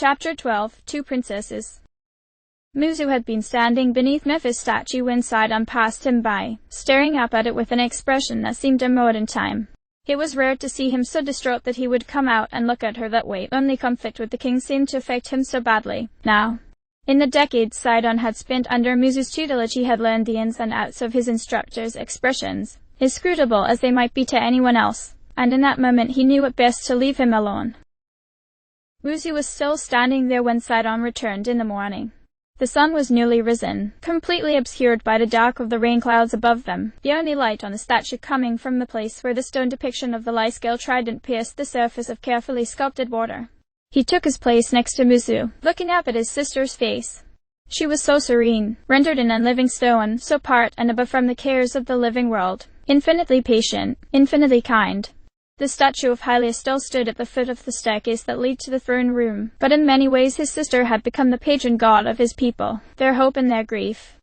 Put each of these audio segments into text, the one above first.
Chapter 12. Two Princesses. Muzu had been standing beneath Mephi's statue when Sidon passed him by, staring up at it with an expression that seemed immoral in time. It was rare to see him so distraught that he would come out and look at her that way. Only conflict with the king seemed to affect him so badly. Now, in the decades Sidon had spent under Muzu's tutelage, he had learned the ins and outs of his instructor's expressions, inscrutable as they might be to anyone else, and in that moment he knew it best to leave him alone. Muzu was still standing there when Sidon returned in the morning. The sun was newly risen, completely obscured by the dark of the rain clouds above them, the only light on the statue coming from the place where the stone depiction of the Lie-scale trident pierced the surface of carefully sculpted water. He took his place next to Muzu, looking up at his sister's face. She was so serene, rendered in unliving stone, so apart and above from the cares of the living world, infinitely patient, infinitely kind. The statue of Hylia still stood at the foot of the staircase that led to the throne room, but in many ways his sister had become the patron god of his people, their hope and their grief.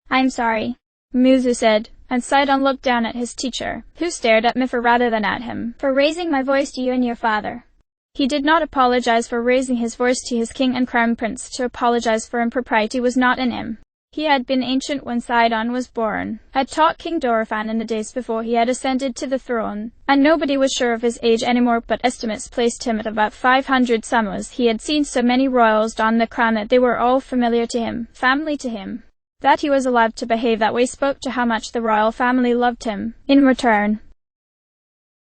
"I'm sorry," Muzu said, and Sidon looked down at his teacher, who stared at Mephi rather than at him, "for raising my voice to you and your father." He did not apologize for raising his voice to his king and crown prince. To apologize for impropriety was not in him. He had been ancient when Sidon was born, had taught King Dorephan in the days before he had ascended to the throne, and nobody was sure of his age anymore, but estimates placed him at about 500 summers. He had seen so many royals don the crown that they were all familiar to him, family to him. That he was allowed to behave that way spoke to how much the royal family loved him, in return.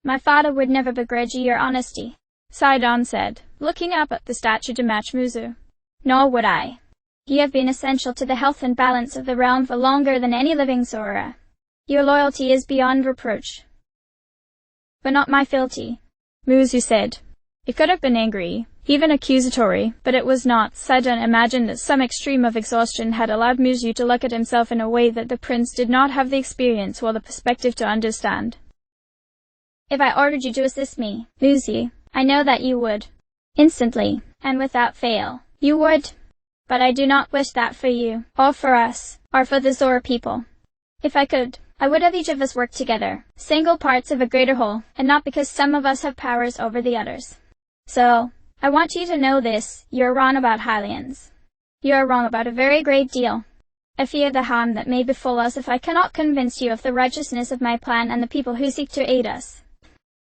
"My father would never begrudge you your honesty," Sidon said, looking up at the statue to match Muzu. "Nor would I. You have been essential to the health and balance of the realm for longer than any living Sora. Your loyalty is beyond reproach." "But not my fealty," Muzu said. It could have been angry, even accusatory, but it was not. Sidon imagined that some extreme of exhaustion had allowed Muzu to look at himself in a way that the prince did not have the experience or the perspective to understand. "If I ordered you to assist me, Muzu, I know that you would. Instantly, and without fail, you would. But I do not wish that for you, or for us, or for the Zora people. If I could, I would have each of us work together, single parts of a greater whole, and not because some of us have powers over the others. So, I want you to know this: you're wrong about Hylians. You are wrong about a very great deal. I fear the harm that may befall us if I cannot convince you of the righteousness of my plan and the people who seek to aid us."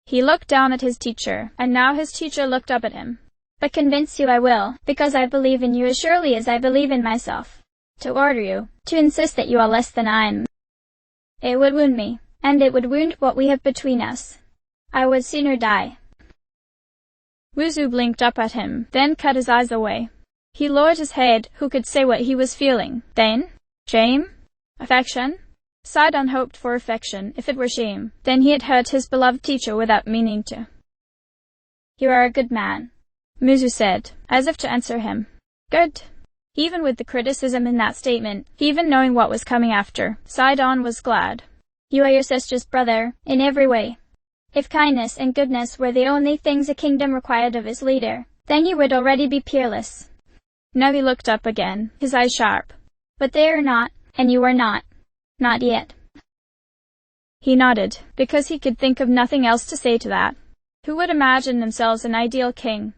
He looked down at his teacher, and now his teacher looked up at him. "But convince you I will, because I believe in you as surely as I believe in myself. To order you, to insist that you are less than I am, it would wound me, and it would wound what we have between us. I would sooner die." Muzu blinked up at him, then cut his eyes away. He lowered his head. Who could say what he was feeling? Then? Shame? Affection? Sidon hoped for affection. If it were shame, then he had hurt his beloved teacher without meaning to. "You are a good man," Muzu said, as if to answer him. Good. Even with the criticism in that statement, even knowing what was coming after, Sidon was glad. "You are your sister's brother, in every way. If kindness and goodness were the only things a kingdom required of its leader, then you would already be peerless." Now he looked up again, his eyes sharp. "But they are not, and you are not. Not yet." He nodded, because he could think of nothing else to say to that. Who would imagine themselves an ideal king?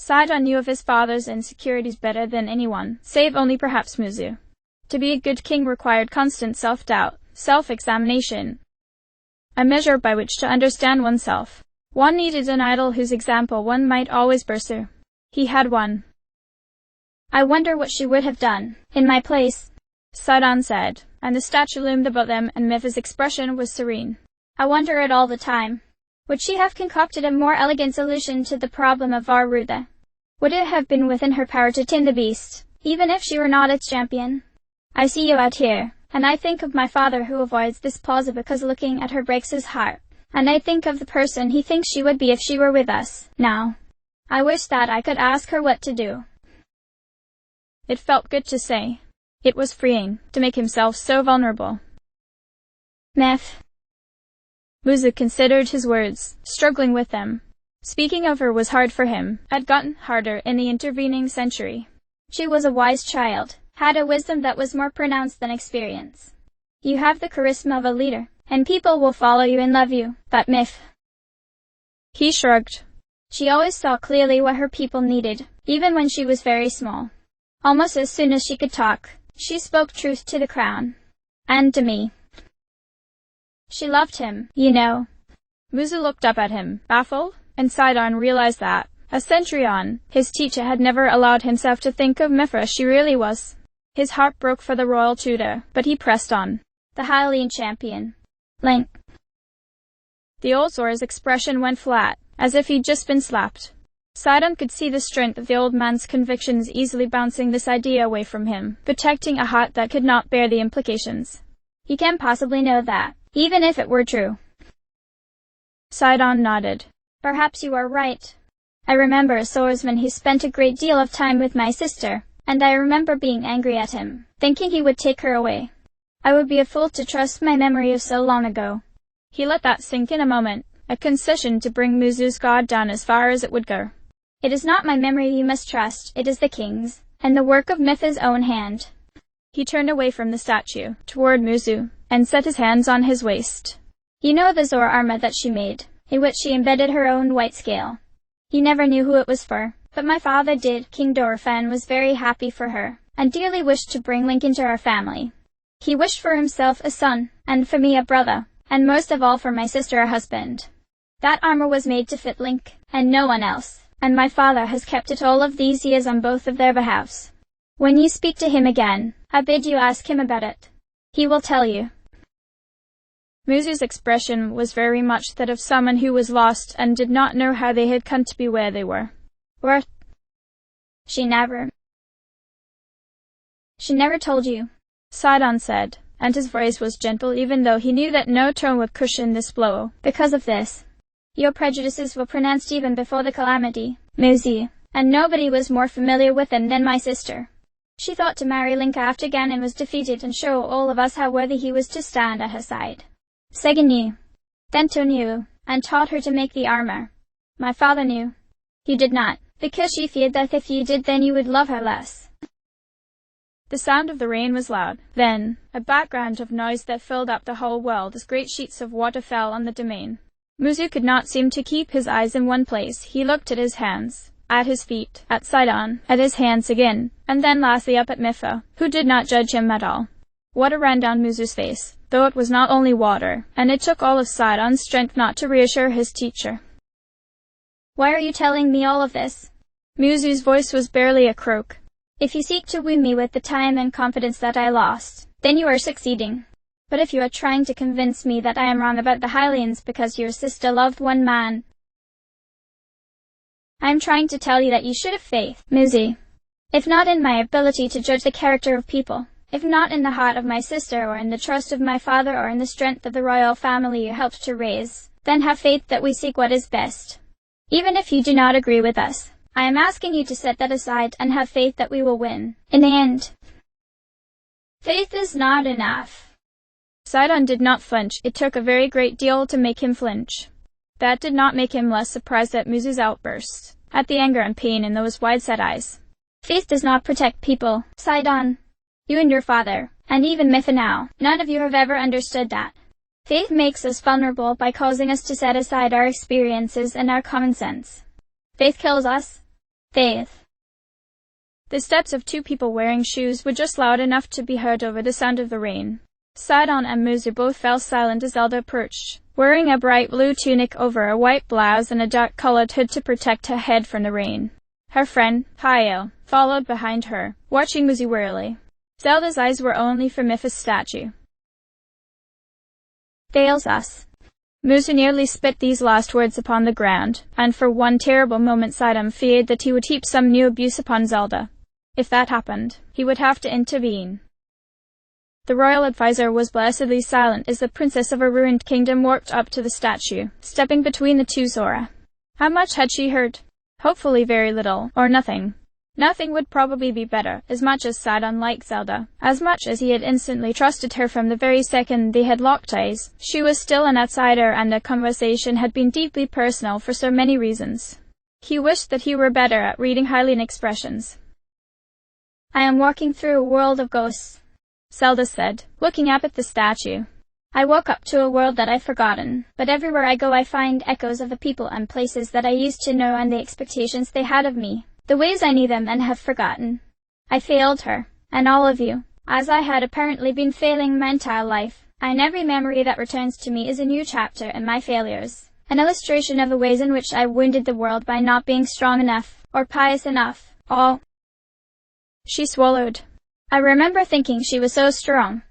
Sidon knew of his father's insecurities better than anyone, save only perhaps Muzu. To be a good king required constant self-doubt, self-examination, a measure by which to understand oneself. One needed an idol whose example one might always pursue. He had one. "I wonder what she would have done, in my place," Sidon said, and the statue loomed above them, and Mephi's expression was serene. "I wonder it all the time. Would she have concocted a more elegant solution to the problem of Varutha? Would it have been within her power to tame the beast, even if she were not its champion? I see you out here, and I think of my father who avoids this plaza because looking at her breaks his heart, and I think of the person he thinks she would be if she were with us, now. I wish that I could ask her what to do." It felt good to say. It was freeing, to make himself so vulnerable. "Meph." Muzu considered his words, struggling with them. Speaking of her was hard for him, had gotten harder in the intervening century. She was a wise child, had a wisdom that was more pronounced than experience. "You have the charisma of a leader, and people will follow you and love you, but Meph." He shrugged. She always saw clearly what her people needed, even when she was very small. Almost as soon as she could talk, she spoke truth to the crown. And to me. She loved him, you know. Muzu looked up at him, baffled, and Sidon realized that, a century on, his teacher had never allowed himself to think of Mithra as she really was. His heart broke for the royal tutor, but he pressed on. The Hylian champion. Link. The old Zora's expression went flat, as if he'd just been slapped. Sidon could see the strength of the old man's convictions easily bouncing this idea away from him, protecting a heart that could not bear the implications. He can't possibly know that, even if it were true. Sidon nodded. Perhaps you are right. I remember a swordsman who spent a great deal of time with my sister, and I remember being angry at him, thinking he would take her away. I would be a fool to trust my memory of so long ago. He let that sink in a moment, a concession to bring Muzu's guard down as far as it would go. It is not my memory you must trust, it is the king's, and the work of Mithra's own hand. He turned away from the statue, toward Muzu, and set his hands on his waist. You know the Zora armor that she made, in which she embedded her own white scale. He never knew who it was for, but my father did. King Dorephan was very happy for her, and dearly wished to bring Link into our family. He wished for himself a son, and for me a brother, and most of all for my sister a husband. That armor was made to fit Link, and no one else, and my father has kept it all of these years on both of their behalves. When you speak to him again, I bid you ask him about it. He will tell you. Muzu's expression was very much that of someone who was lost and did not know how they had come to be where they were. What? She never told you, Sidon said, and his voice was gentle even though he knew that no tone would cushion this blow. Because of this, your prejudices were pronounced even before the calamity, Muzu, and nobody was more familiar with them than my sister. She thought to marry Link after Ganon was defeated and show all of us how worthy he was to stand at her side. Sega knew, Thento knew, and taught her to make the armor. My father knew. He did not, because she feared that if you did then you would love her less. The sound of the rain was loud, then, a background of noise that filled up the whole world as great sheets of water fell on the domain. Muzu could not seem to keep his eyes in one place. He looked at his hands, at his feet, at Sidon, at his hands again, and then lastly up at Mithra, who did not judge him at all. Water ran down Muzu's face, though it was not only water, and it took all of Sidon's strength not to reassure his teacher. Why are you telling me all of this? Muzu's voice was barely a croak. If you seek to win me with the time and confidence that I lost, then you are succeeding. But if you are trying to convince me that I am wrong about the Hylians because your sister loved one man, I am trying to tell you that you should have faith, Muzu. If not in my ability to judge the character of people, if not in the heart of my sister or in the trust of my father or in the strength of the royal family you helped to raise, then have faith that we seek what is best. Even if you do not agree with us, I am asking you to set that aside and have faith that we will win, in the end. Faith is not enough. Sidon did not flinch. It took a very great deal to make him flinch. That did not make him less surprised at Muzu's outburst, at the anger and pain in those wide-set eyes. Faith does not protect people, Sidon. You and your father, and even Mithra now, none of you have ever understood that. Faith makes us vulnerable by causing us to set aside our experiences and our common sense. Faith kills us. Faith. The steps of two people wearing shoes were just loud enough to be heard over the sound of the rain. Sidon and Muzu both fell silent as Zelda approached, wearing a bright blue tunic over a white blouse and a dark-colored hood to protect her head from the rain. Her friend, Hyel, followed behind her, watching Muzu warily. Zelda's eyes were only for Mithra's statue. Fails us. Muzu nearly spit these last words upon the ground, and for one terrible moment Sidon feared that he would heap some new abuse upon Zelda. If that happened, he would have to intervene. The royal advisor was blessedly silent as the princess of a ruined kingdom walked up to the statue, stepping between the two Zora. How much had she heard? Hopefully very little, or nothing. Nothing would probably be better, as much as Sidon liked Zelda, as much as he had instantly trusted her from the very second they had locked eyes. She was still an outsider and the conversation had been deeply personal for so many reasons. He wished that he were better at reading Hylian expressions. I am walking through a world of ghosts, Zelda said, looking up at the statue. I woke up to a world that I've forgotten, but everywhere I go I find echoes of the people and places that I used to know and the expectations they had of me, the ways I knew them and have forgotten. I failed her, and all of you, as I had apparently been failing my entire life, and every memory that returns to me is a new chapter in my failures, an illustration of the ways in which I wounded the world by not being strong enough, or pious enough, all. She swallowed. I remember thinking she was so strong.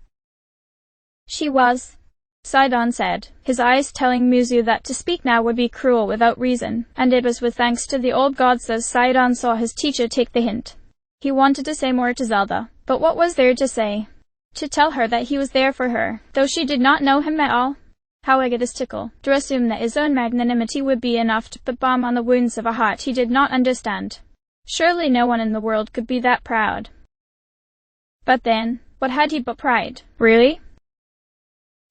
She was, Sidon said, his eyes telling Muzu that to speak now would be cruel without reason, and it was with thanks to the old gods that Sidon saw his teacher take the hint. He wanted to say more to Zelda, but what was there to say? To tell her that he was there for her, though she did not know him at all? How egotistical, to assume that his own magnanimity would be enough to put balm on the wounds of a heart he did not understand. Surely no one in the world could be that proud. But then, what had he but pride, really?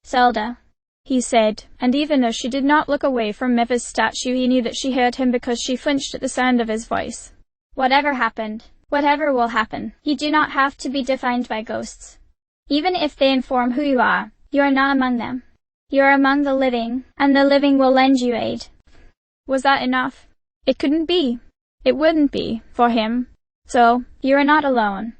Zelda, he said, and even though she did not look away from Mipha's statue he knew that she heard him because she flinched at the sound of his voice. Whatever happened, whatever will happen, you do not have to be defined by ghosts. Even if they inform who you are not among them. You are among the living, and the living will lend you aid. Was that enough? It couldn't be. It wouldn't be, for him. So, you are not alone.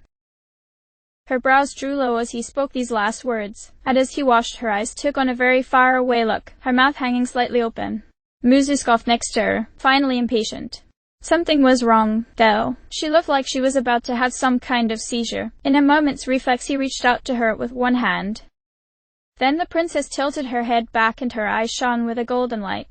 Her brows drew low as he spoke these last words, and as he watched her eyes took on a very far-away look, her mouth hanging slightly open. Muzu scoffed next to her, finally impatient. Something was wrong, though. She looked like she was about to have some kind of seizure. In a moment's reflex he reached out to her with one hand. Then the princess tilted her head back and her eyes shone with a golden light.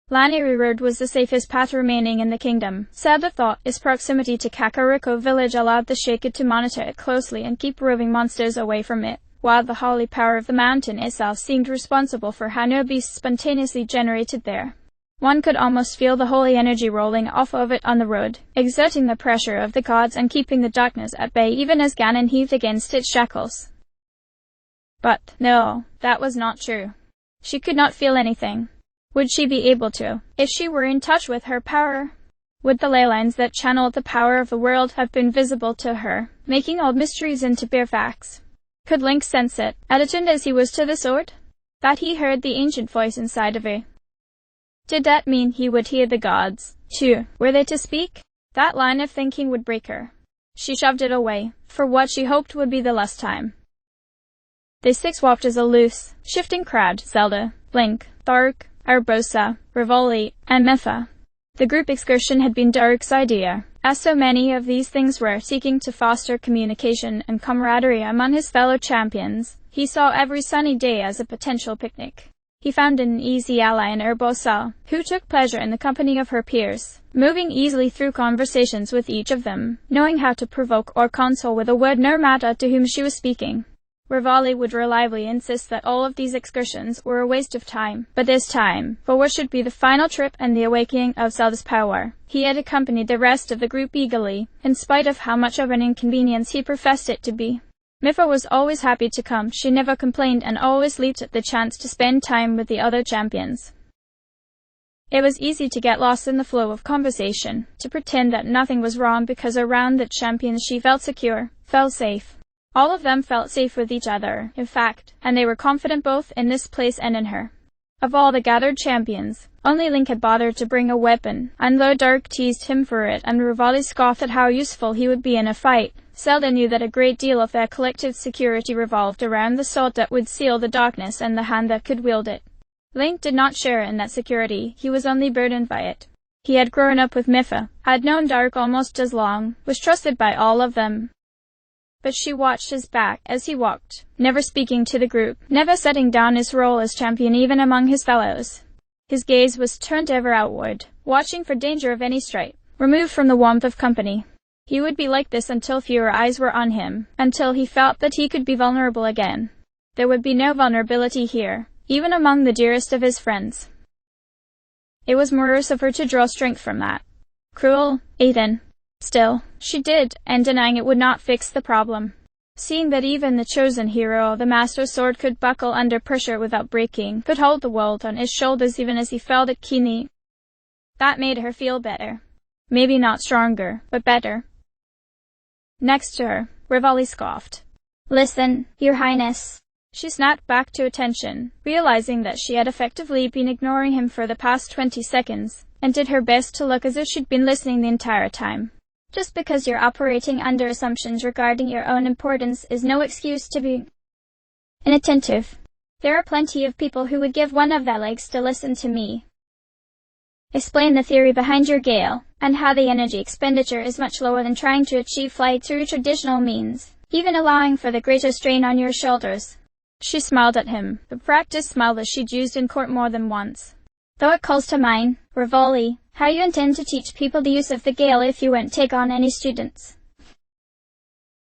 Lanayru Road was the safest path remaining in the kingdom. Zelda thought its proximity to Kakariko village allowed the Shaker to monitor it closely and keep roving monsters away from it, while the holy power of the mountain itself seemed responsible for how no beasts spontaneously generated there. One could almost feel the holy energy rolling off of it on the road, exerting the pressure of the gods and keeping the darkness at bay even as Ganon heaved against its shackles. But, no, that was not true. She could not feel anything. Would she be able to, if she were in touch with her power? Would the ley lines that channeled the power of the world have been visible to her, making old mysteries into bare facts? Could Link sense it, attuned as he was to the sword? That he heard the ancient voice inside of her. Did that mean he would hear the gods, too? Were they to speak? That line of thinking would break her. She shoved it away, for what she hoped would be the last time. They six walked as a loose, shifting crowd: Zelda, Link, Dark, Urbosa, Rivoli, and Mipha. The group excursion had been Dark's idea, as so many of these things were, seeking to foster communication and camaraderie among his fellow champions. He saw every sunny day as a potential picnic. He found an easy ally in Urbosa, who took pleasure in the company of her peers, moving easily through conversations with each of them, knowing how to provoke or console with a word no matter to whom she was speaking. Rivali would reliably insist that all of these excursions were a waste of time, but this time, for what should be the final trip and the awakening of Zelda's power, he had accompanied the rest of the group eagerly, in spite of how much of an inconvenience he professed it to be. Mipha was always happy to come, she never complained and always leaped at the chance to spend time with the other champions. It was easy to get lost in the flow of conversation, to pretend that nothing was wrong because around the champions she felt secure, felt safe. All of them felt safe with each other, in fact, and they were confident both in this place and in her. Of all the gathered champions, only Link had bothered to bring a weapon, and though Dark teased him for it and Rivali scoffed at how useful he would be in a fight, Zelda knew that a great deal of their collective security revolved around the sword that would seal the darkness and the hand that could wield it. Link did not share in that security, he was only burdened by it. He had grown up with Mipha, had known Dark almost as long, was trusted by all of them. But she watched his back as he walked, never speaking to the group, never setting down his role as champion even among his fellows. His gaze was turned ever outward, watching for danger of any stripe, removed from the warmth of company. He would be like this until fewer eyes were on him, until he felt that he could be vulnerable again. There would be no vulnerability here, even among the dearest of his friends. It was murderous of her to draw strength from that. Cruel, Ethan. Still, she did, and denying it would not fix the problem. Seeing that even the chosen hero of the Master Sword could buckle under pressure without breaking, could hold the world on his shoulders even as he felt it keenly, that made her feel better. Maybe not stronger, but better. Next to her, Rivali scoffed. Listen, Your Highness. She snapped back to attention, realizing that she had effectively been ignoring him for the past 20 seconds, and did her best to look as if she'd been listening the entire time. Just because you're operating under assumptions regarding your own importance is no excuse to be inattentive. There are plenty of people who would give one of their legs to listen to me explain the theory behind your gale, and how the energy expenditure is much lower than trying to achieve flight through traditional means, even allowing for the greater strain on your shoulders. She smiled at him, the practiced smile that she'd used in court more than once. Though it calls to mind, Rivali, how you intend to teach people the use of the gale if you won't take on any students.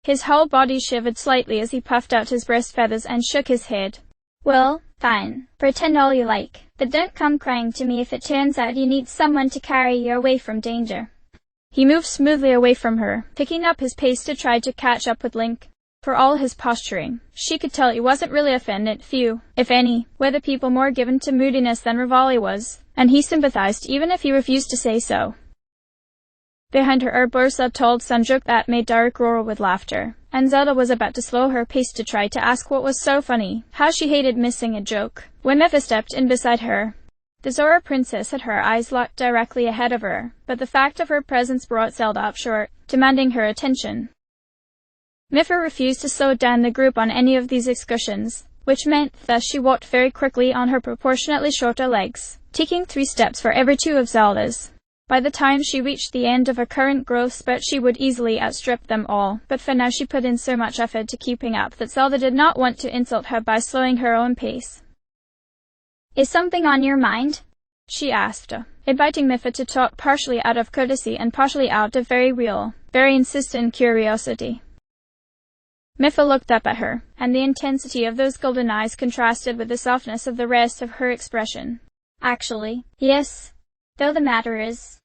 His whole body shivered slightly as he puffed out his breast feathers and shook his head. Well, fine. Pretend all you like, but don't come crying to me if it turns out you need someone to carry you away from danger. He moved smoothly away from her, picking up his pace to try to catch up with Link. For all his posturing, she could tell he wasn't really offended. Few, if any, were the people more given to moodiness than Rivali was, and he sympathized even if he refused to say so. Behind her, Urbosa told some joke that made Dark roar with laughter, and Zelda was about to slow her pace to try to ask what was so funny, how she hated missing a joke, when Mepha stepped in beside her. The Zora princess had her eyes locked directly ahead of her, but the fact of her presence brought Zelda up short, demanding her attention. Mepha refused to slow down the group on any of these excursions, which meant that she walked very quickly on her proportionately shorter legs, taking 3 steps for every 2 of Zelda's. By the time she reached the end of her current growth spurt, she would easily outstrip them all, but for now she put in so much effort to keeping up that Zelda did not want to insult her by slowing her own pace. Is something on your mind? She asked, inviting Mepha to talk partially out of courtesy and partially out of very real, very insistent curiosity. Mepha looked up at her, and the intensity of those golden eyes contrasted with the softness of the rest of her expression. Actually, yes. Though the matter is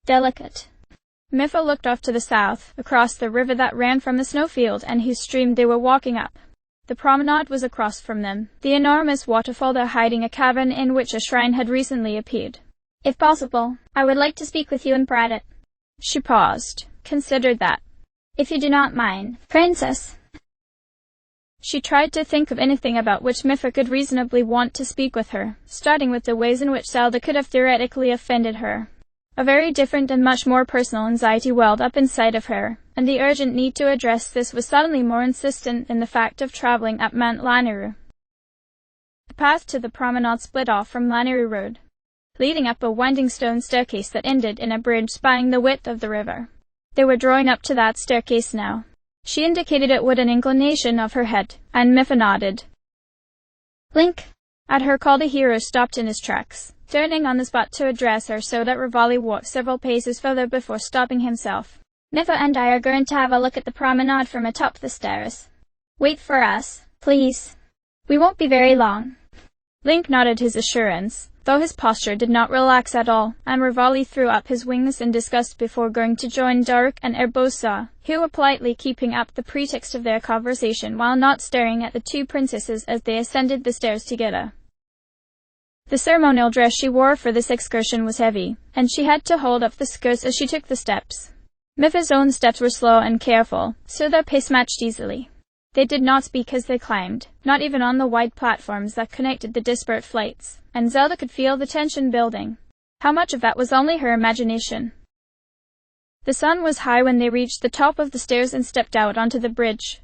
delicate. Mepha looked off to the south, across the river that ran from the snowfield and whose stream they were walking up. The promenade was across from them, the enormous waterfall there hiding a cavern in which a shrine had recently appeared. If possible, I would like to speak with you in private. She paused, considered that. If you do not mind, Princess. She tried to think of anything about which Mepha could reasonably want to speak with her, starting with the ways in which Zelda could have theoretically offended her. A very different and much more personal anxiety welled up inside of her, and the urgent need to address this was suddenly more insistent than the fact of traveling up Mount Lanayru. The path to the promenade split off from Lanayru Road, leading up a winding stone staircase that ended in a bridge spanning the width of the river. They were drawing up to that staircase now. She indicated it with an inclination of her head, and Mepha nodded. Link! At her call the hero stopped in his tracks, turning on the spot to address her so that Rivali walked several paces further before stopping himself. Mepha and I are going to have a look at the promenade from atop the stairs. Wait for us, please. We won't be very long. Link nodded his assurance, though his posture did not relax at all, and Rivali threw up his wings in disgust before going to join Daruk and Urbosa, who were politely keeping up the pretext of their conversation while not staring at the 2 princesses as they ascended the stairs together. The ceremonial dress she wore for this excursion was heavy, and she had to hold up the skirts as she took the steps. Mepha's own steps were slow and careful, so their pace matched easily. They did not speak as they climbed, not even on the wide platforms that connected the disparate flights, and Zelda could feel the tension building. How much of that was only her imagination? The sun was high when they reached the top of the stairs and stepped out onto the bridge.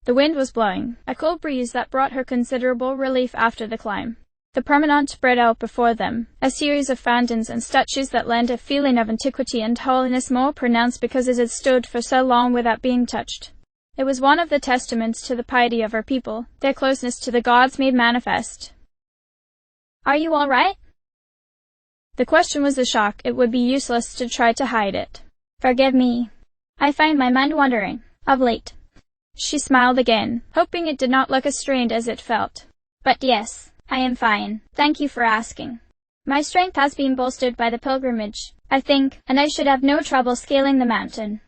The wind was blowing, a cool breeze that brought her considerable relief after the climb. The promenade spread out before them, a series of fountains and statues that lent a feeling of antiquity and holiness more pronounced because it had stood for so long without being touched. It was one of the testaments to the piety of her people, their closeness to the gods made manifest. Are you all right? The question was a shock. It would be useless to try to hide it. Forgive me. I find my mind wandering, of late. She smiled again, hoping it did not look as strained as it felt. But yes, I am fine. Thank you for asking. My strength has been bolstered by the pilgrimage, I think, and I should have no trouble scaling the mountain.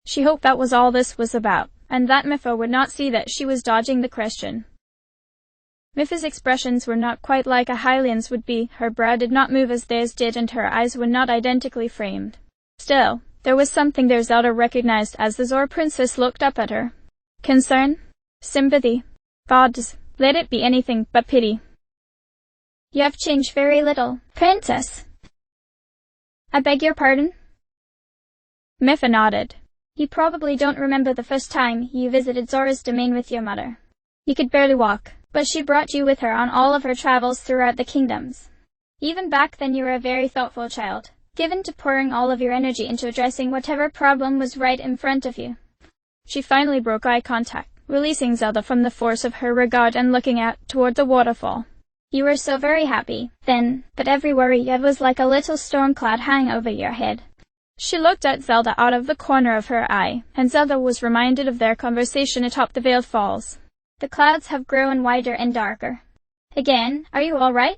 She hoped that was all this was about, and that Mepha would not see that she was dodging the question. Mepha's expressions were not quite like a Hylian's would be. Her brow did not move as theirs did, and her eyes were not identically framed. Still, There was something there Zelda recognized as the Zora princess looked up at her. Concern? Sympathy? Gods, let it be anything but pity. You have changed very little, princess. I beg your pardon? Mipha nodded. You probably don't remember the first time you visited Zora's domain with your mother. You could barely walk, but she brought you with her on all of her travels throughout the kingdoms. Even back then you were a very thoughtful child, given to pouring all of your energy into addressing whatever problem was right in front of you. She finally broke eye contact, releasing Zelda from the force of her regard and looking out toward the waterfall. You were so very happy, then, but every worry was like a little storm cloud hanging over your head. She looked at Zelda out of the corner of her eye, and Zelda was reminded of their conversation atop the Veiled Falls. The clouds have grown wider and darker. Again, are you all right?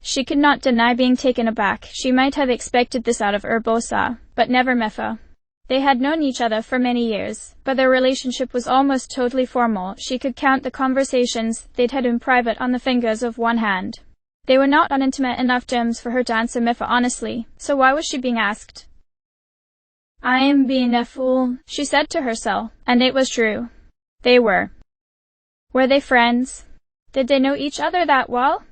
She could not deny being taken aback. She might have expected this out of Urbosa, but never Mipha. They had known each other for many years, but their relationship was almost totally formal. She could count the conversations they'd had in private on the fingers of one hand. They were not on intimate enough terms for her to answer Mipha honestly, so why was she being asked? I am being a fool, she said to herself, and it was true. They were. Were they friends? Did they know each other that well?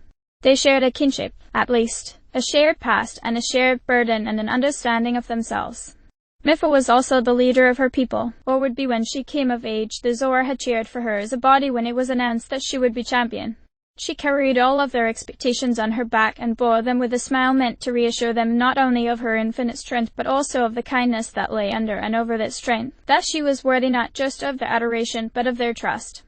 They shared a kinship, at least, a shared past and a shared burden and an understanding of themselves. Mipha was also the leader of her people, or would be when she came of age. The Zora had cheered for her as a body when it was announced that she would be champion. She carried all of their expectations on her back and bore them with a smile meant to reassure them not only of her infinite strength but also of the kindness that lay under and over that strength, that she was worthy not just of their adoration but of their trust.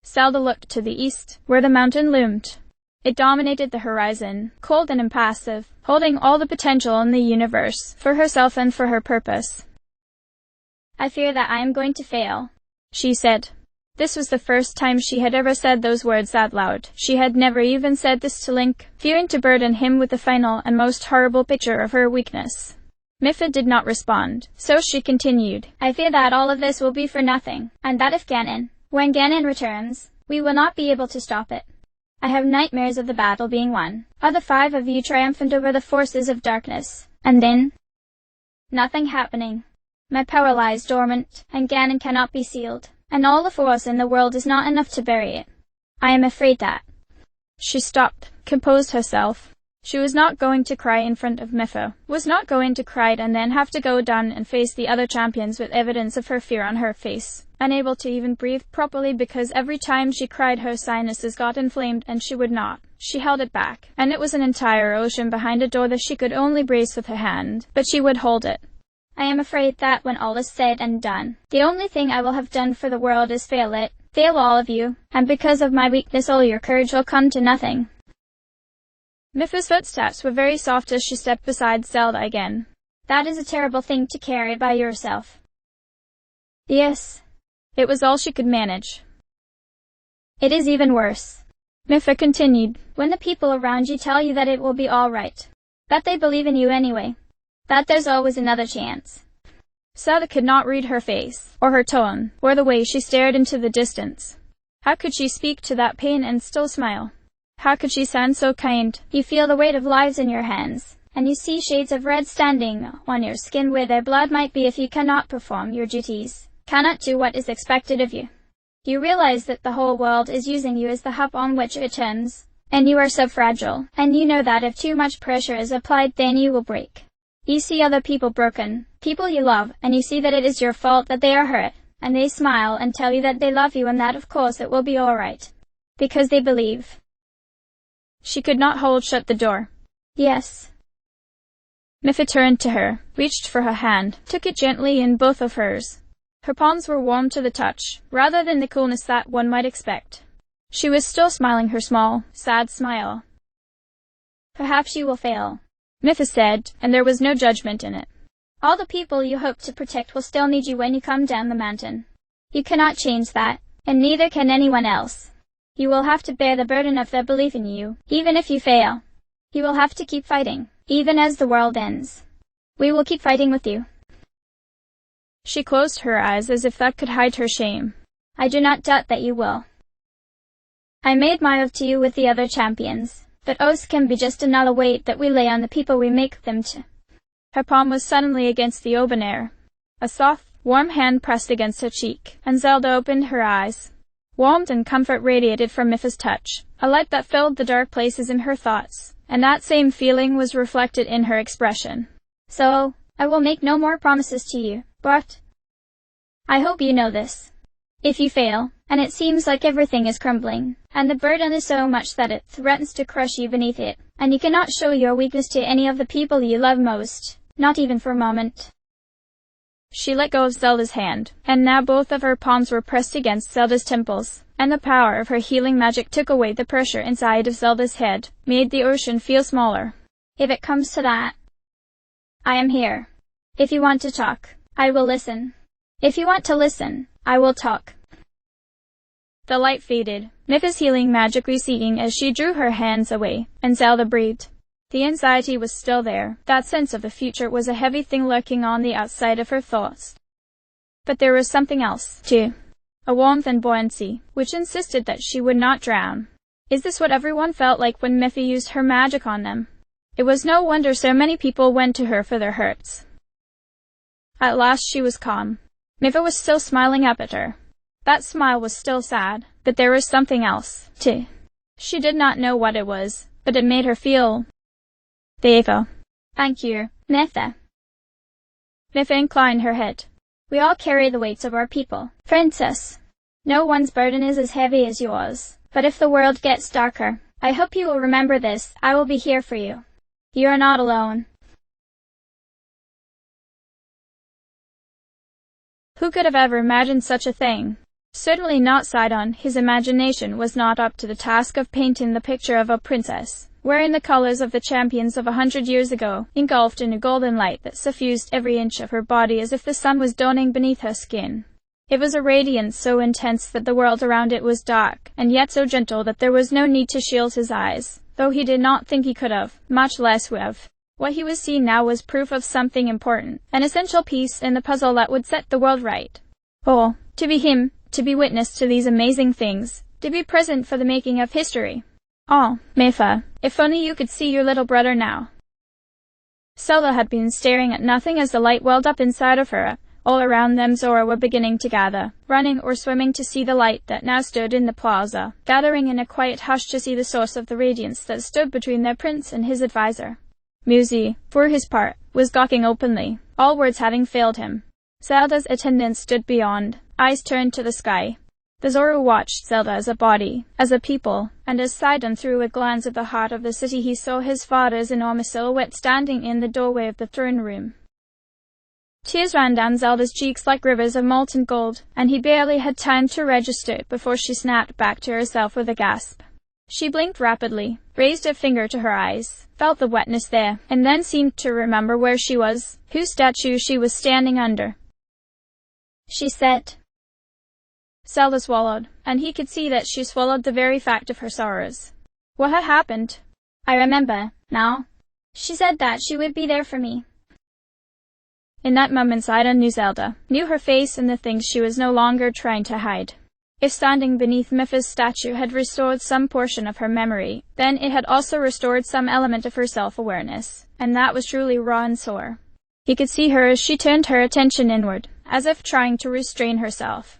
Zelda looked to the east, where the mountain loomed. It dominated the horizon, cold and impassive, holding all the potential in the universe, for herself and for her purpose. I fear that I am going to fail, she said. This was the first time she had ever said those words out loud. She had never even said this to Link, fearing to burden him with the final and most horrible picture of her weakness. Mipha did not respond, so she continued. I fear that all of this will be for nothing, and that when Ganon returns, we will not be able to stop it. I have nightmares of the battle being won, of the 5 of you triumphant over the forces of darkness, and then nothing happening. My power lies dormant, and Ganon cannot be sealed, and all the force in the world is not enough to bury it. I am afraid that. She stopped, composed herself. She was not going to cry in front of Mipha, was not going to cry and then have to go down and face the other champions with evidence of her fear on her face, unable to even breathe properly because every time she cried her sinuses got inflamed and she would not. She held it back, and it was an entire ocean behind a door that she could only brace with her hand, but she would hold it. I am afraid that when all is said and done, the only thing I will have done for the world is fail it, fail all of you, and because of my weakness all your courage will come to nothing. Mipha's footsteps were very soft as she stepped beside Zelda again. That is a terrible thing to carry by yourself. Yes. It was all she could manage. It is even worse, Mipha continued, when the people around you tell you that it will be all right, that they believe in you anyway, that there's always another chance. Zelda could not read her face, or her tone, or the way she stared into the distance. How could she speak to that pain and still smile? How could she sound so kind? You feel the weight of lives in your hands, and you see shades of red standing on your skin where their blood might be if you cannot perform your duties, cannot do what is expected of you. You realize that the whole world is using you as the hub on which it turns, and you are so fragile, and you know that if too much pressure is applied then you will break. You see other people broken, people you love, and you see that it is your fault that they are hurt, and they smile and tell you that they love you and that of course it will be all right. Because they believe. She could not hold shut the door. Yes. Mipha turned to her, reached for her hand, took it gently in both of hers. Her palms were warm to the touch, rather than the coolness that one might expect. She was still smiling her small, sad smile. Perhaps you will fail, Mipha said, and there was no judgment in it. All the people you hope to protect will still need you when you come down the mountain. You cannot change that, and neither can anyone else. You will have to bear the burden of their belief in you, even if you fail. You will have to keep fighting, even as the world ends. We will keep fighting with you. She closed her eyes as if that could hide her shame. I do not doubt that you will. I made my oath to you with the other champions, but oaths can be just another weight that we lay on the people we make them to. Her palm was suddenly against the open air. A soft, warm hand pressed against her cheek, and Zelda opened her eyes. Warmth and comfort radiated from Mipha's touch, a light that filled the dark places in her thoughts, and that same feeling was reflected in her expression. So, I will make no more promises to you, but I hope you know this. If you fail, and it seems like everything is crumbling, and the burden is so much that it threatens to crush you beneath it, and you cannot show your weakness to any of the people you love most, not even for a moment. She let go of Zelda's hand, and now both of her palms were pressed against Zelda's temples, and the power of her healing magic took away the pressure inside of Zelda's head, made the ocean feel smaller. If it comes to that, I am here. If you want to talk, I will listen. If you want to listen, I will talk. The light faded, Mipha's healing magic receding as she drew her hands away, and Zelda breathed. The anxiety was still there. That sense of the future was a heavy thing lurking on the outside of her thoughts. But there was something else, too. A warmth and buoyancy, which insisted that she would not drown. Is this what everyone felt like when Mipha used her magic on them? It was no wonder so many people went to her for their hurts. At last she was calm. Mipha was still smiling up at her. That smile was still sad, but there was something else, too. She did not know what it was, but it made her feel favor. Thank you, Mipha. Mipha inclined her head. We all carry the weights of our people, Princess. No one's burden is as heavy as yours, but if the world gets darker, I hope you will remember this. I will be here for you. You are not alone. Who could have ever imagined such a thing? Certainly not Sidon. His imagination was not up to the task of painting the picture of a princess, wearing the colors of the champions of 100 years ago, engulfed in a golden light that suffused every inch of her body as if the sun was dawning beneath her skin. It was a radiance so intense that the world around it was dark, and yet so gentle that there was no need to shield his eyes, though he did not think he could have, much less would have. What he was seeing now was proof of something important, an essential piece in the puzzle that would set the world right. Oh, to be him, to be witness to these amazing things, to be present for the making of history. Oh, Mipha, if only you could see your little brother now. Zelda had been staring at nothing as the light welled up inside of her. All around them Zora were beginning to gather, running or swimming to see the light that now stood in the plaza, gathering in a quiet hush to see the source of the radiance that stood between their prince and his advisor. Muzi, for his part, was gawking openly, all words having failed him. Zelda's attendants stood beyond, eyes turned to the sky. The Zora watched Zelda as a body, as a people, and as Sidon threw a glance at the heart of the city he saw his father's enormous silhouette standing in the doorway of the throne room. Tears ran down Zelda's cheeks like rivers of molten gold, and he barely had time to register it before she snapped back to herself with a gasp. She blinked rapidly, raised a finger to her eyes, felt the wetness there, and then seemed to remember where she was, whose statue she was standing under. She said. Zelda swallowed, and he could see that she swallowed the very fact of her sorrows. What had happened? I remember, now. She said that she would be there for me. In that moment Sidon knew Zelda, knew her face and the things she was no longer trying to hide. If standing beneath Mipha's statue had restored some portion of her memory, then it had also restored some element of her self-awareness, and that was truly raw and sore. He could see her as she turned her attention inward, as if trying to restrain herself.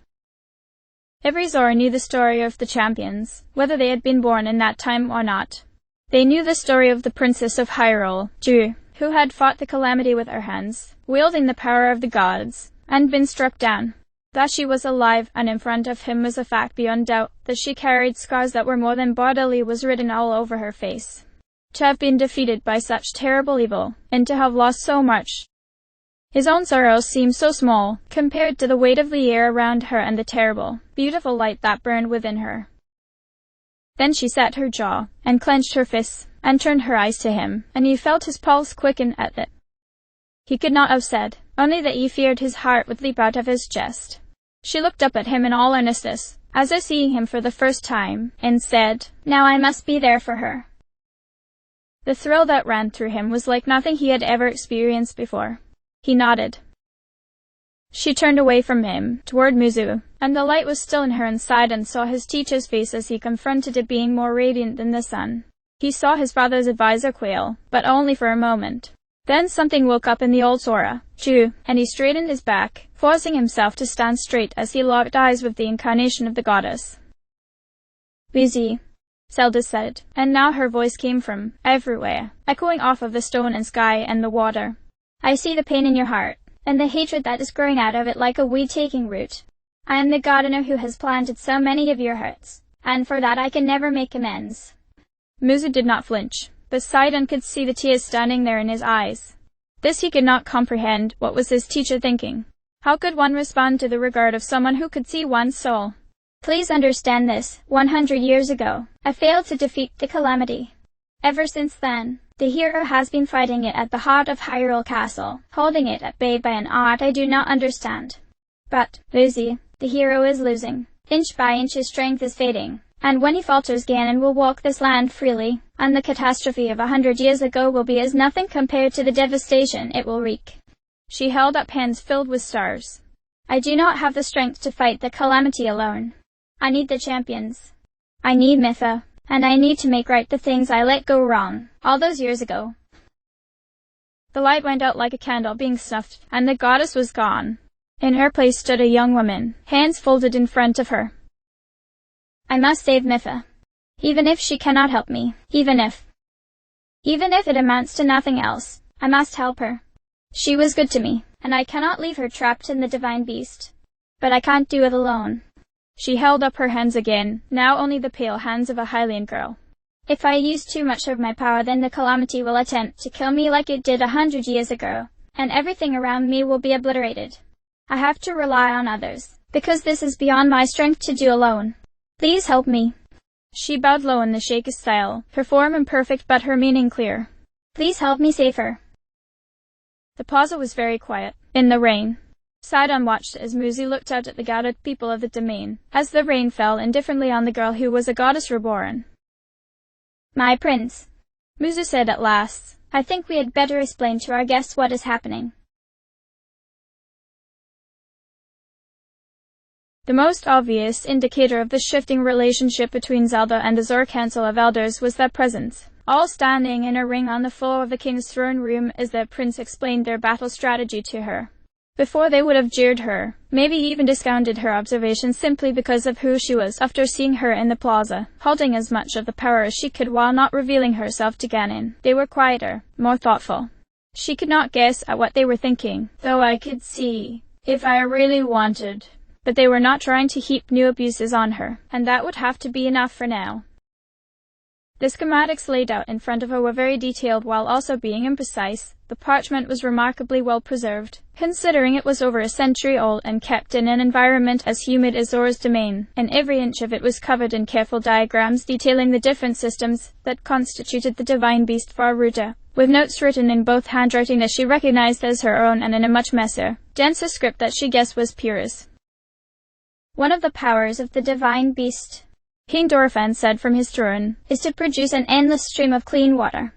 Every Zora knew the story of the champions, whether they had been born in that time or not. They knew the story of the princess of Hyrule, Ju, who had fought the calamity with her hands, wielding the power of the gods, and been struck down. That she was alive and in front of him was a fact beyond doubt. That she carried scars that were more than bodily was written all over her face. To have been defeated by such terrible evil, and to have lost so much. His own sorrows seemed so small, compared to the weight of the air around her and the terrible, beautiful light that burned within her. Then she set her jaw, and clenched her fists, and turned her eyes to him, and he felt his pulse quicken at it. He could not have said, only that he feared his heart would leap out of his chest. She looked up at him in all earnestness, as if seeing him for the first time, and said, "Now I must be there for her." The thrill that ran through him was like nothing he had ever experienced before. He nodded. She turned away from him, toward Muzu, and the light was still in her inside and saw his teacher's face as he confronted a being more radiant than the sun. He saw his father's advisor quail, but only for a moment. Then something woke up in the old Sora, Jew, and he straightened his back, forcing himself to stand straight as he locked eyes with the incarnation of the goddess. "Busy," Zelda said, and now her voice came from everywhere, echoing off of the stone and sky and the water. "I see the pain in your heart, and the hatred that is growing out of it like a weed taking root. I am the gardener who has planted so many of your hurts, and for that I can never make amends." Muzu did not flinch, but sighed and could see the tears standing there in his eyes. This he could not comprehend. What was his teacher thinking? How could one respond to the regard of someone who could see one's soul? "Please understand this. 100 years ago, I failed to defeat the calamity. Ever since then, the hero has been fighting it at the heart of Hyrule Castle, holding it at bay by an art I do not understand. But, Lucy, the hero is losing. Inch by inch his strength is fading, and when he falters Ganon will walk this land freely, and the catastrophe of 100 years ago will be as nothing compared to the devastation it will wreak." She held up hands filled with stars. "I do not have the strength to fight the calamity alone. I need the champions. I need Mitha, and I need to make right the things I let go wrong all those years ago." The light went out like a candle being snuffed, and the goddess was gone. In her place stood a young woman, hands folded in front of her. "I must save Mitha. Even if she cannot help me, even if it amounts to nothing else, I must help her. She was good to me, and I cannot leave her trapped in the divine beast. But I can't do it alone." She held up her hands again, now only the pale hands of a Hylian girl. "If I use too much of my power, then the calamity will attempt to kill me like it did 100 years ago, and everything around me will be obliterated. I have to rely on others, because this is beyond my strength to do alone. Please help me." She bowed low in the Sheikah style, her form imperfect but her meaning clear. "Please help me save her." The plaza was very quiet, in the rain. Sidon watched as Muzi looked out at the gathered people of the domain, as the rain fell indifferently on the girl who was a goddess reborn. "My prince," Muzi said at last, "I think we had better explain to our guests what is happening." The most obvious indicator of the shifting relationship between Zelda and the Zor Council of Elders was their presence, all standing in a ring on the floor of the king's throne room as the prince explained their battle strategy to her. Before they would have jeered her, maybe even discounted her observations simply because of who she was after seeing her in the plaza, holding as much of the power as she could while not revealing herself to Ganon. They were quieter, more thoughtful. She could not guess at what they were thinking, though I could see, if I really wanted. But they were not trying to heap new abuses on her, and that would have to be enough for now. The schematics laid out in front of her were very detailed while also being imprecise. The parchment was remarkably well preserved, considering it was over a century old and kept in an environment as humid as Zora's domain, and every inch of it was covered in careful diagrams detailing the different systems that constituted the divine beast for Aruta, with notes written in both handwriting that she recognized as her own and in a much messier, denser script that she guessed was Pyrrhus. "One of the powers of the divine beast," King Dorephan said from his throne, "is to produce an endless stream of clean water."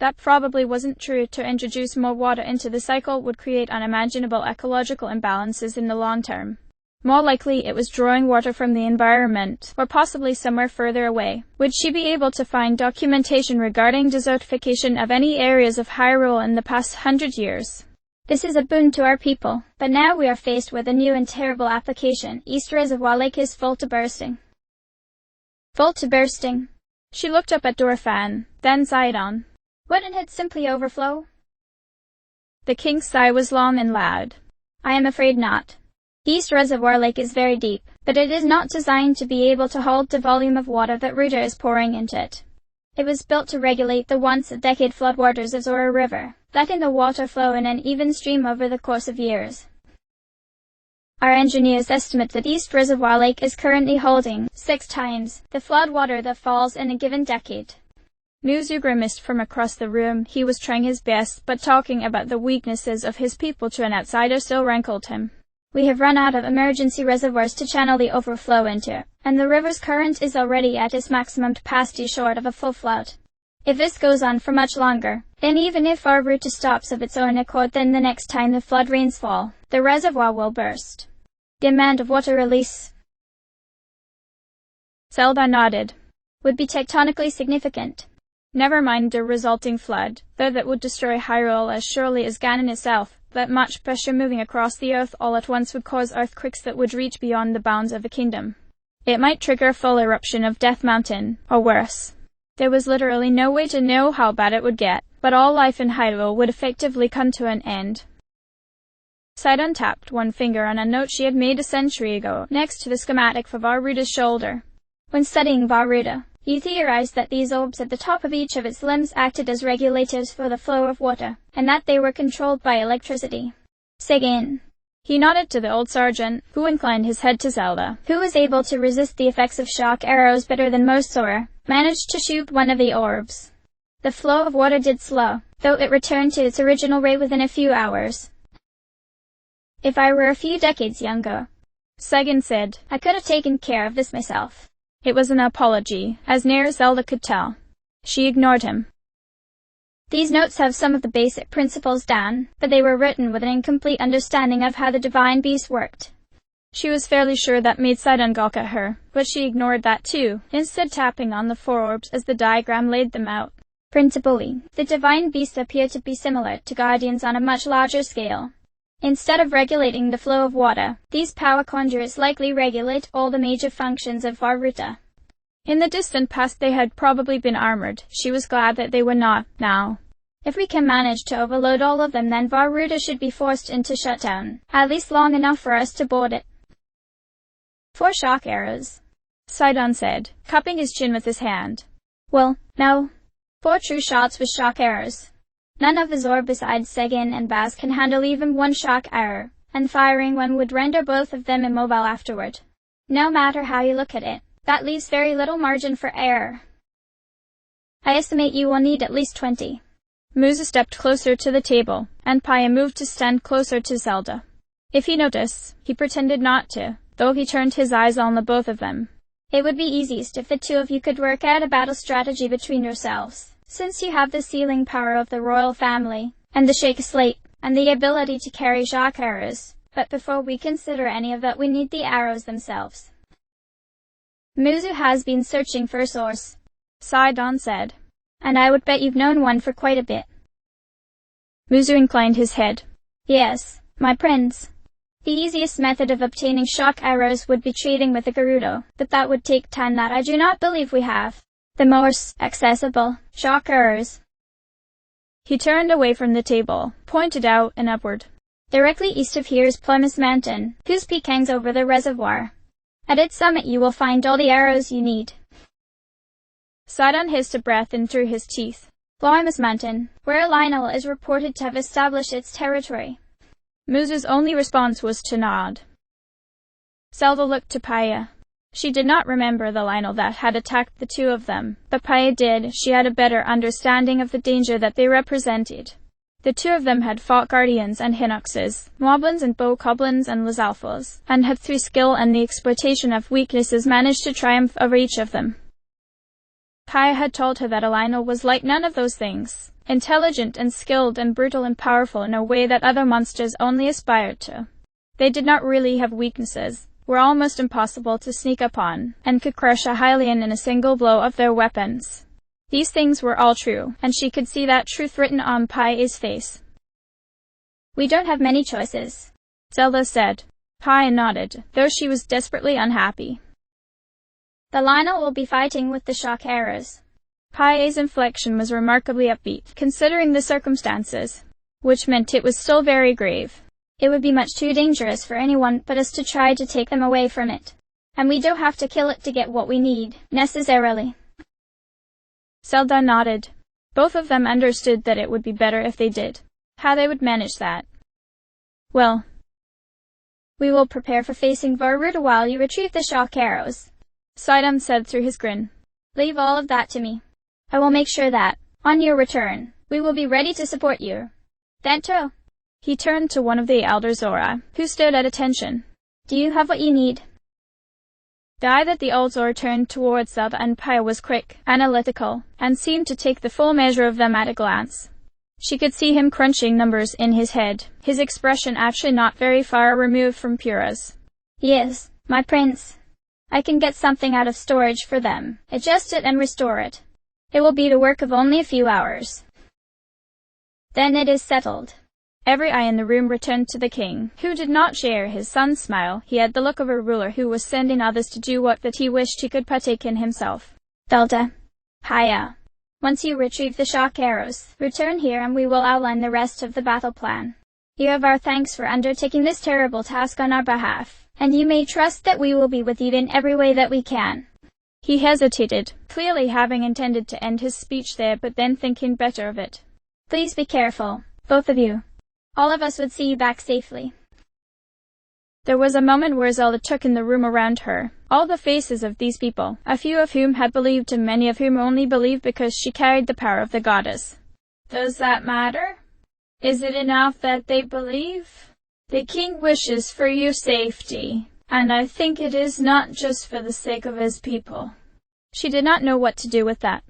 That probably wasn't true. To introduce more water into the cycle would create unimaginable ecological imbalances in the long term. More likely it was drawing water from the environment, or possibly somewhere further away. Would she be able to find documentation regarding desertification of any areas of Hyrule in the past 100 years? "This is a boon to our people, but now we are faced with a new and terrible application. East Reservoir Lake is full to bursting." "Full to bursting?" She looked up at Dorephan, then sighed on. "Wouldn't it simply overflow?" The king's sigh was long and loud. "I am afraid not. East Reservoir Lake is very deep, but it is not designed to be able to hold the volume of water that Ruta is pouring into it. It was built to regulate the once-a-decade floodwaters of Zora River, letting the water flow in an even stream over the course of years. Our engineers estimate that East Reservoir Lake is currently holding 6 times the floodwater that falls in a given decade." Muzu grimaced from across the room. He was trying his best, but talking about the weaknesses of his people to an outsider still rankled him. "We have run out of emergency reservoirs to channel the overflow into, and the river's current is already at its maximum capacity short of a full flood. If this goes on for much longer, then even if our route stops of its own accord, then the next time the flood rains fall, the reservoir will burst. The amount of water release," Zelda nodded, "would be tectonically significant. Never mind the resulting flood, though that would destroy Hyrule as surely as Ganon itself. That much pressure moving across the earth all at once would cause earthquakes that would reach beyond the bounds of the kingdom. It might trigger a full eruption of Death Mountain, or worse. There was literally no way to know how bad it would get, but all life in Hyrule would effectively come to an end. Sidon tapped one finger on a note she had made a century ago, next to the schematic for Vah Ruda's shoulder. When studying Vah Ruda, he theorized that these orbs at the top of each of its limbs acted as regulators for the flow of water, and that they were controlled by electricity. Sigyn. He nodded to the old sergeant, who inclined his head to Zelda, who was able to resist the effects of shock arrows better than most Sora, managed to shoot one of the orbs. The flow of water did slow, though it returned to its original rate within a few hours. If I were a few decades younger, Sigyn said, I could have taken care of this myself. It was an apology, as near as Zelda could tell. She ignored him. These notes have some of the basic principles down, but they were written with an incomplete understanding of how the divine beast worked. She was fairly sure that made Sidon gawk at her, but she ignored that too, instead tapping on the four orbs as the diagram laid them out. Principally, the divine beasts appear to be similar to guardians on a much larger scale. Instead of regulating the flow of water, these power conjurers likely regulate all the major functions of Vah Ruta. In the distant past they had probably been armored. She was glad that they were not, now. If we can manage to overload all of them, then Vah Ruta should be forced into shutdown, at least long enough for us to board it. 4 shock arrows, Sidon said, cupping his chin with his hand. Well, no. 4 true shots with shock arrows. None of the Zor besides Sigyn and Baz can handle even one shock arrow, and firing one would render both of them immobile afterward. No matter how you look at it, that leaves very little margin for error. I estimate you will need at least 20. Musa stepped closer to the table, and Paya moved to stand closer to Zelda. If he noticed, he pretended not to, though he turned his eyes on the both of them. It would be easiest if the two of you could work out a battle strategy between yourselves, since you have the sealing power of the royal family, and the Shake Slate, and the ability to carry shock arrows. But before we consider any of that, we need the arrows themselves. Muzu has been searching for a source, Sidon said, and I would bet you've known one for quite a bit. Muzu inclined his head. Yes, my prince. The easiest method of obtaining shock arrows would be trading with the Gerudo, but that would take time that I do not believe we have. The most accessible shock arrows. He turned away from the table, pointed out and upward. Directly east of here is Plymouth Mountain, whose peak hangs over the reservoir. At its summit you will find all the arrows you need. Sidon hissed a breath in through his teeth. Plymouth Mountain, where Lionel is reported to have established its territory. Muzu's only response was to nod. Zelda looked to Paya. She did not remember the Lionel that had attacked the two of them, but Paya did. She had a better understanding of the danger that they represented. The two of them had fought guardians and Hinoxes, Moblins and Bokoblins and Lizalfos, and had through skill and the exploitation of weaknesses managed to triumph over each of them. Paya had told her that a Lionel was like none of those things, intelligent and skilled and brutal and powerful in a way that other monsters only aspired to. They did not really have weaknesses, were almost impossible to sneak upon, and could crush a Hylian in a single blow of their weapons. These things were all true, and she could see that truth written on Paya's face. We don't have many choices, Zelda said. Paya nodded, though she was desperately unhappy. The Lionel will be fighting with the shock arrows. Paya's inflection was remarkably upbeat, considering the circumstances, which meant it was still very grave. It would be much too dangerous for anyone but us to try to take them away from it. And we don't have to kill it to get what we need, necessarily. Zelda nodded. Both of them understood that it would be better if they did. How they would manage that. Well, we will prepare for facing Vah Ruta while you retrieve the shock arrows, Sidon said through his grin. Leave all of that to me. I will make sure that, on your return, we will be ready to support you. Dentro. He turned to one of the elder Zora, who stood at attention. Do you have what you need? The eye that the old Zora turned towards Zelda and Paya was quick, analytical, and seemed to take the full measure of them at a glance. She could see him crunching numbers in his head, his expression actually not very far removed from Pura's. Yes, my prince. I can get something out of storage for them, adjust it and restore it. It will be the work of only a few hours. Then it is settled. Every eye in the room returned to the king, who did not share his son's smile. He had the look of a ruler who was sending others to do what that he wished he could partake in himself. Zelda. Paya. Once you retrieve the shock arrows, return here and we will outline the rest of the battle plan. You have our thanks for undertaking this terrible task on our behalf, and you may trust that we will be with you in every way that we can. He hesitated, clearly having intended to end his speech there, but then thinking better of it. Please be careful, both of you. All of us would see you back safely. There was a moment where Zelda took in the room around her, all the faces of these people, a few of whom had believed and many of whom only believed because she carried the power of the goddess. Does that matter? Is it enough that they believe? The king wishes for your safety, and I think it is not just for the sake of his people. She did not know what to do with that.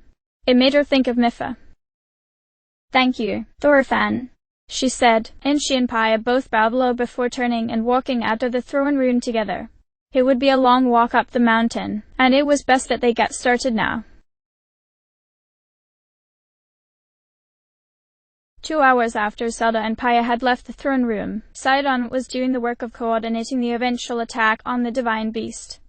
It made her think of Mipha. Thank you, Thorfinn, she said, and she and Paya both bowed low before turning and walking out of the throne room together. It would be a long walk up the mountain, and it was best that they get started now. 2 hours after Zelda and Paya had left the throne room, Sidon was doing the work of coordinating the eventual attack on the divine beast.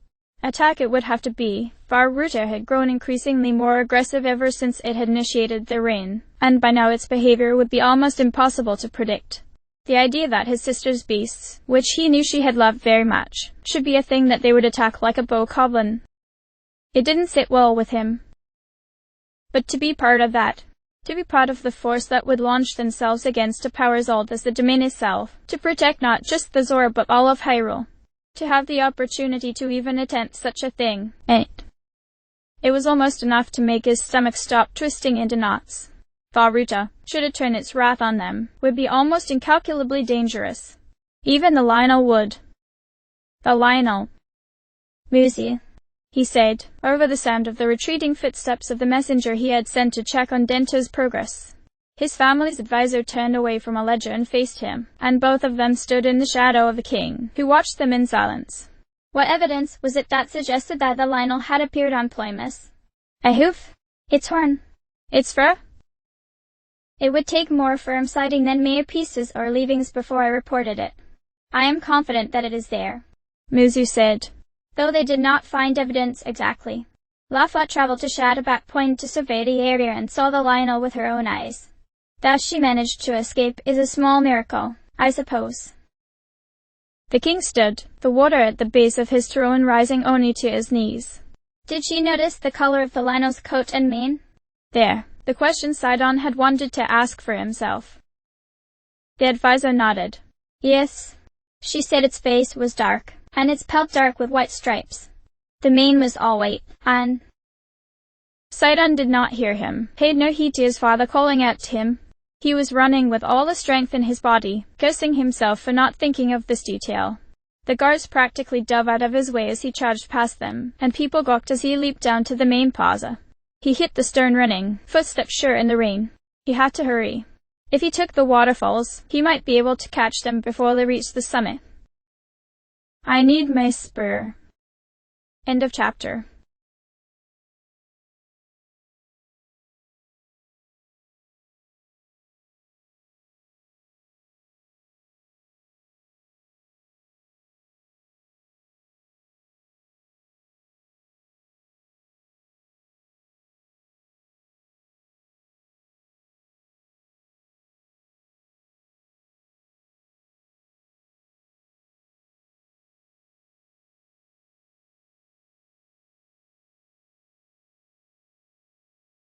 Attack it would have to be, for Ruta had grown increasingly more aggressive ever since it had initiated their reign, and by now its behavior would be almost impossible to predict. The idea that his sister's beasts, which he knew she had loved very much, should be a thing that they would attack like a bokoblin. It didn't sit well with him. But to be part of that, to be part of the force that would launch themselves against a power as old as the domain itself, to protect not just the Zora but all of Hyrule, to have the opportunity to even attempt such a thing, it was almost enough to make his stomach stop twisting into knots. Faruta, should it turn its wrath on them, would be almost incalculably dangerous. Even the Lionel would. The Lionel. Muzi, he said, over the sound of the retreating footsteps of the messenger he had sent to check on Dento's progress. His family's advisor turned away from a ledger and faced him, and both of them stood in the shadow of the king, who watched them in silence. What evidence was it that suggested that the Lionel had appeared on Ploymus? A hoof? Its horn? Its fur? It would take more firm sighting than mere pieces or leavings before I reported it. I am confident that it is there, Muzu said. Though they did not find evidence exactly. Lafayette traveled to Shadowback Point to survey the area and saw the Lionel with her own eyes. That she managed to escape is a small miracle, I suppose. The king stood, the water at the base of his throne rising only to his knees. Did she notice the color of the Lionel's coat and mane? There, the question Sidon had wanted to ask for himself. The advisor nodded. Yes. She said its face was dark, and its pelt dark with white stripes. The mane was all white, and... Sidon did not hear him, paid no heed to his father calling out to him. He was running with all the strength in his body, cursing himself for not thinking of this detail. The guards practically dove out of his way as he charged past them, and people gawked as he leaped down to the main plaza. He hit the stone running, footsteps sure in the rain. He had to hurry. If he took the waterfalls, he might be able to catch them before they reached the summit. I need my spur. End of chapter.